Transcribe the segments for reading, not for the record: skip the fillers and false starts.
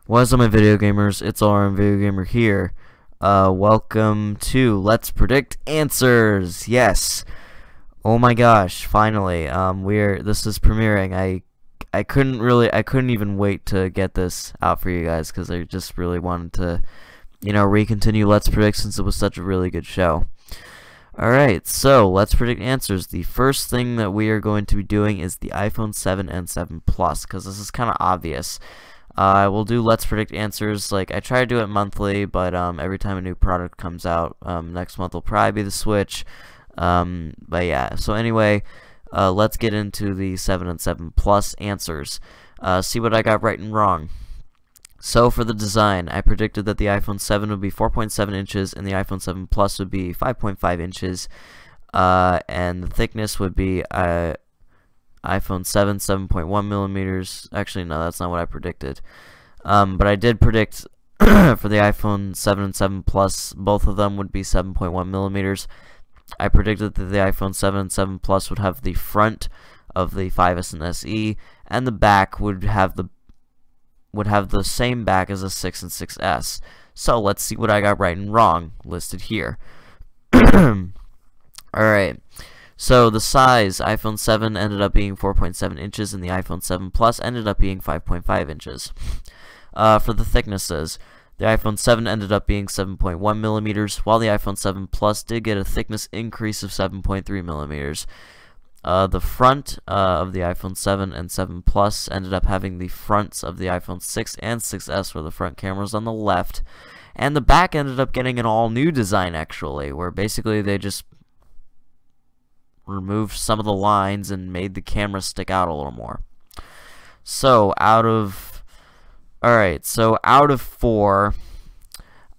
What's up, my video gamers? It's RM Video Gamer here. Welcome to Let's Predict Answers. Yes. Oh my gosh, finally. This is premiering. I couldn't even wait to get this out for you guys because I just really wanted to, recontinue Let's Predict since it was such a really good show. Alright, so let's predict answers. The first thing that we are going to be doing is the iPhone 7 and 7 Plus, because this is kind of obvious. I will do Let's Predict Answers. Like, I try to do it monthly, but every time a new product comes out, next month will probably be the Switch. But yeah, so anyway, let's get into the 7 and 7 Plus answers. See what I got right and wrong. So for the design, I predicted that the iPhone 7 would be 4.7 inches and the iPhone 7 Plus would be 5.5 inches. And the thickness would be iPhone 7, 7.1 millimeters. Actually, no, that's not what I predicted. But I did predict for the iPhone 7 and 7 Plus, both of them would be 7.1 millimeters. I predicted that the iPhone 7 and 7 Plus would have the front of the 5S and SE, and the back would have the same back as a 6 and 6S. So let's see what I got right and wrong listed here. Alright, so the size, iPhone 7 ended up being 4.7 inches and the iPhone 7 Plus ended up being 5.5 inches. For the thicknesses, the iPhone 7 ended up being 7.1 millimeters, while the iPhone 7 Plus did get a thickness increase of 7.3 millimeters. The front of the iPhone 7 and 7 Plus ended up having the fronts of the iPhone 6 and 6S where the front cameras on the left, and the back ended up getting an all-new design actually, where basically they just removed some of the lines and made the camera stick out a little more. So out of 4,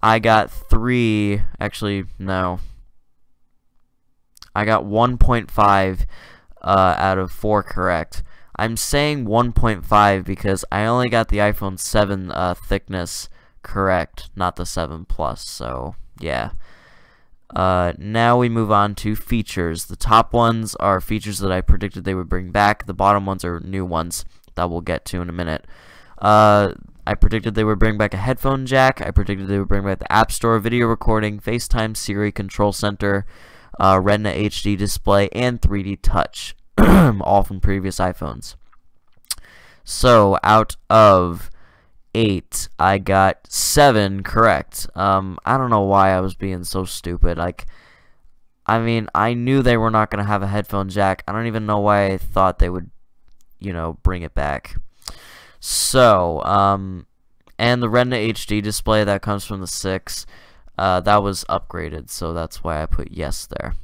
I got 3, actually no, I got 1.5 out of 4 correct. I'm saying 1.5 because I only got the iPhone 7 thickness correct, not the 7 Plus, so yeah. Now we move on to features. The top ones are features that I predicted they would bring back. The bottom ones are new ones that we'll get to in a minute. I predicted they would bring back a headphone jack. I predicted they would bring back the App Store, video recording, FaceTime, Siri, Control Center, Retina HD display, and 3D touch, all from previous iPhones. So out of 8, I got 7 correct. I don't know why I was being so stupid. Like, I mean, I knew they were not going to have a headphone jack. I don't even know why I thought they would, bring it back. So, and the Retina HD display that comes from the 6, that was upgraded, so that's why I put yes there.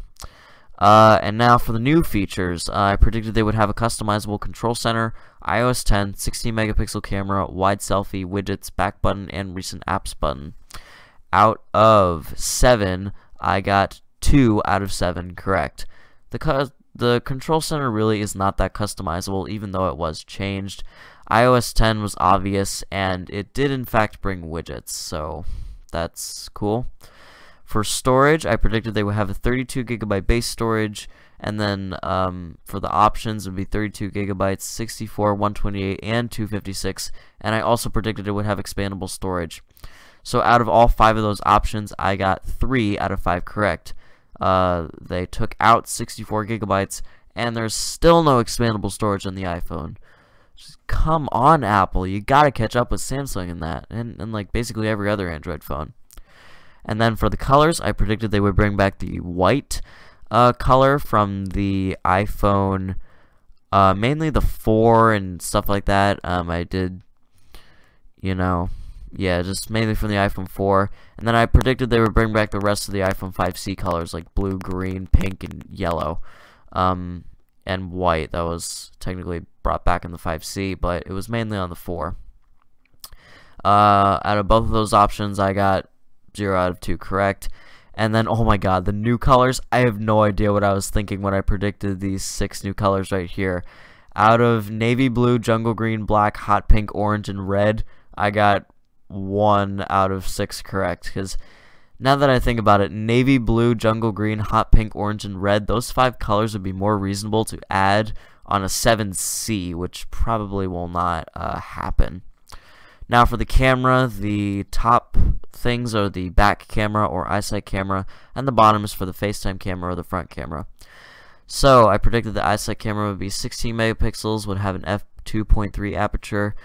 And now for the new features, I predicted they would have a customizable control center, iOS 10, 16 megapixel camera, wide selfie, widgets, back button, and recent apps button. Out of 7, I got 2 out of 7 correct. The control center really is not that customizable, even though it was changed. iOS 10 was obvious, and it did in fact bring widgets, so that's cool. For storage, I predicted they would have a 32GB base storage, and then for the options it would be 32GB, 64, 128, and 256, and I also predicted it would have expandable storage. So out of all 5 of those options, I got 3 out of 5 correct. They took out 64GB, and there's still no expandable storage on the iPhone. Just come on, Apple, you gotta catch up with Samsung in that, and like basically every other Android phone. And then for the colors, I predicted they would bring back the white color from the iPhone, mainly the 4 and stuff like that. I did, yeah, just mainly from the iPhone 4. And then I predicted they would bring back the rest of the iPhone 5C colors, like blue, green, pink, and yellow. And white, that was technically brought back in the 5C, but it was mainly on the 4. Out of both of those options, I got 0 out of 2 correct. And then, oh my god, the new colors, I have no idea what I was thinking when I predicted these 6 new colors right here. Out of navy blue, jungle green, black, hot pink, orange, and red, I got 1 out of 6 correct, because now that I think about it, navy blue, jungle green, hot pink, orange, and red, those 5 colors would be more reasonable to add on a 7C, which probably will not happen. Now for the camera, the top things are the back camera or eyesight camera, and the bottom is for the FaceTime camera or the front camera. So I predicted the eyesight camera would be 16 megapixels, would have an f2.3 aperture,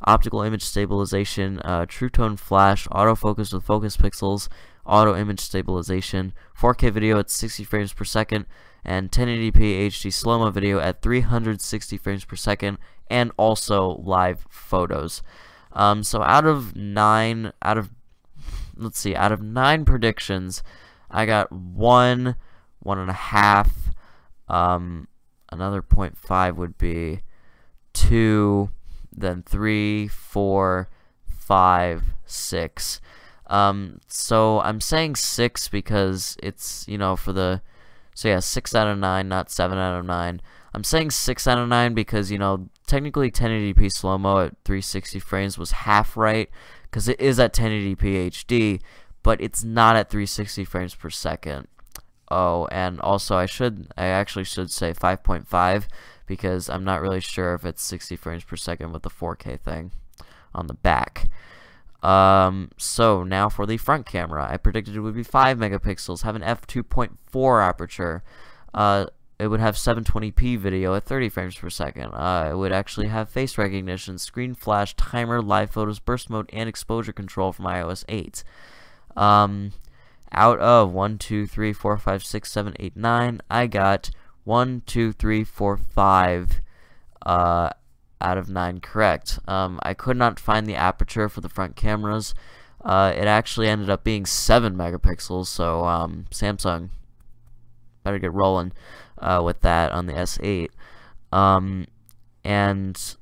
optical image stabilization, true tone flash, autofocus with focus pixels, auto image stabilization, 4K video at 60 frames per second, and 1080p HD slow-mo video at 360 frames per second, and also live photos. So out of 9 predictions, I got 1, 1.5, another 0.5 would be 2, then 3, 4, 5, 6. So I'm saying 6 because it's, for the, so yeah, 6 out of 9, not 7 out of 9. I'm saying 6 out of 9 because, technically 1080p slow-mo at 360 frames was half right, because it is at 1080p HD, but it's not at 360 frames per second. Oh, and also I actually should say 5.5, because I'm not really sure if it's 60 frames per second with the 4K thing on the back. So now for the front camera, I predicted it would be 5 megapixels, have an f2.4 aperture. It would have 720p video at 30 frames per second. It would actually have face recognition, screen flash, timer, live photos, burst mode, and exposure control from iOS 8. Out of 1, 2, 3, 4, 5, 6, 7, 8, 9, I got 1, 2, 3, 4, 5 out of 9 correct. I could not find the aperture for the front cameras. It actually ended up being 7 megapixels, so Samsung better get rolling with that on the S8. And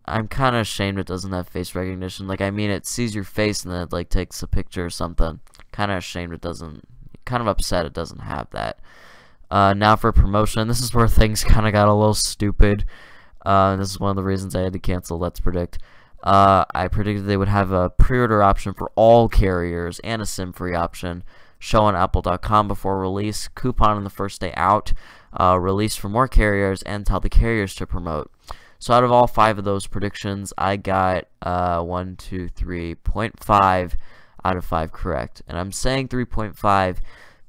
I'm kind of ashamed it doesn't have face recognition. Like, I mean, it sees your face and then it, like, takes a picture or something. Kind of ashamed it doesn't, kind of upset it doesn't have that. Now for promotion, this is where things kind of got a little stupid. This is one of the reasons I had to cancel Let's Predict. I predicted they would have a pre-order option for all carriers and a SIM-free option. Show on Apple.com before release, coupon on the first day out, release for more carriers, and tell the carriers to promote. So out of all 5 of those predictions, I got 3.5 out of 5 correct. And I'm saying 3.5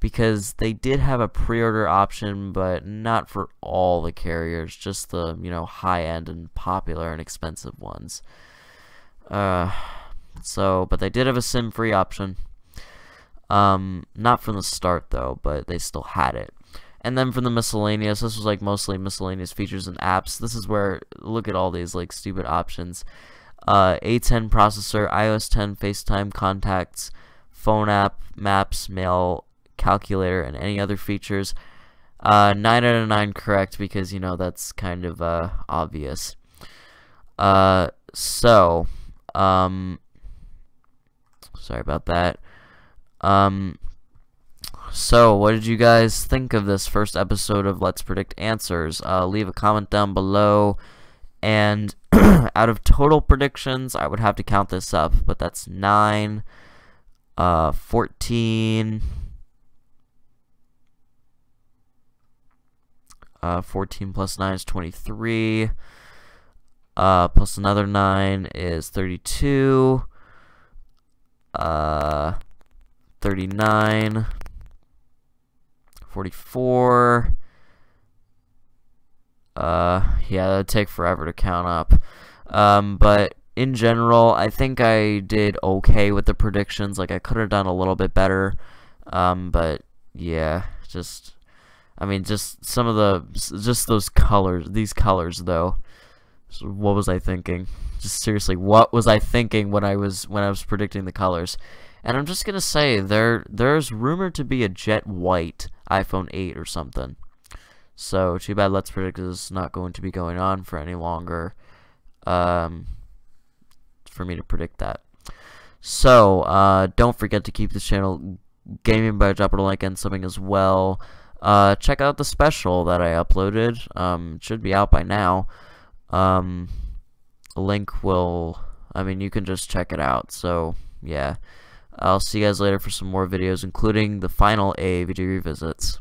because they did have a pre-order option, but not for all the carriers, just the, high-end and popular and expensive ones. But they did have a SIM-free option. Not from the start though, but they still had it. And then from the miscellaneous, this was like mostly miscellaneous features and apps. This is where, look at all these like stupid options. A10 processor, iOS 10, FaceTime, contacts, phone app, maps, mail, calculator, and any other features. 9 out of 9 correct because, that's kind of obvious. Sorry about that. So what did you guys think of this first episode of Let's Predict Answers? Leave a comment down below. And out of total predictions, I would have to count this up, but that's 9, 14, 14 plus 9 is 23, plus another 9 is 32, 39, 44, yeah, that'd take forever to count up, but in general, I think I did okay with the predictions. Like, I could have done a little bit better, but yeah, just some of those colors, these colors though. So what was I thinking? Just seriously, what was I thinking when I was predicting the colors? And I'm just gonna say there's rumored to be a jet white iPhone 8 or something. So too bad Let's Predict is not going to be going on for any longer. For me to predict that. So don't forget to keep this channel gaming by dropping a like and subbing as well. Check out the special that I uploaded. It should be out by now. Link will, you can just check it out. So yeah, I'll see you guys later for some more videos, including the final AAVD revisits.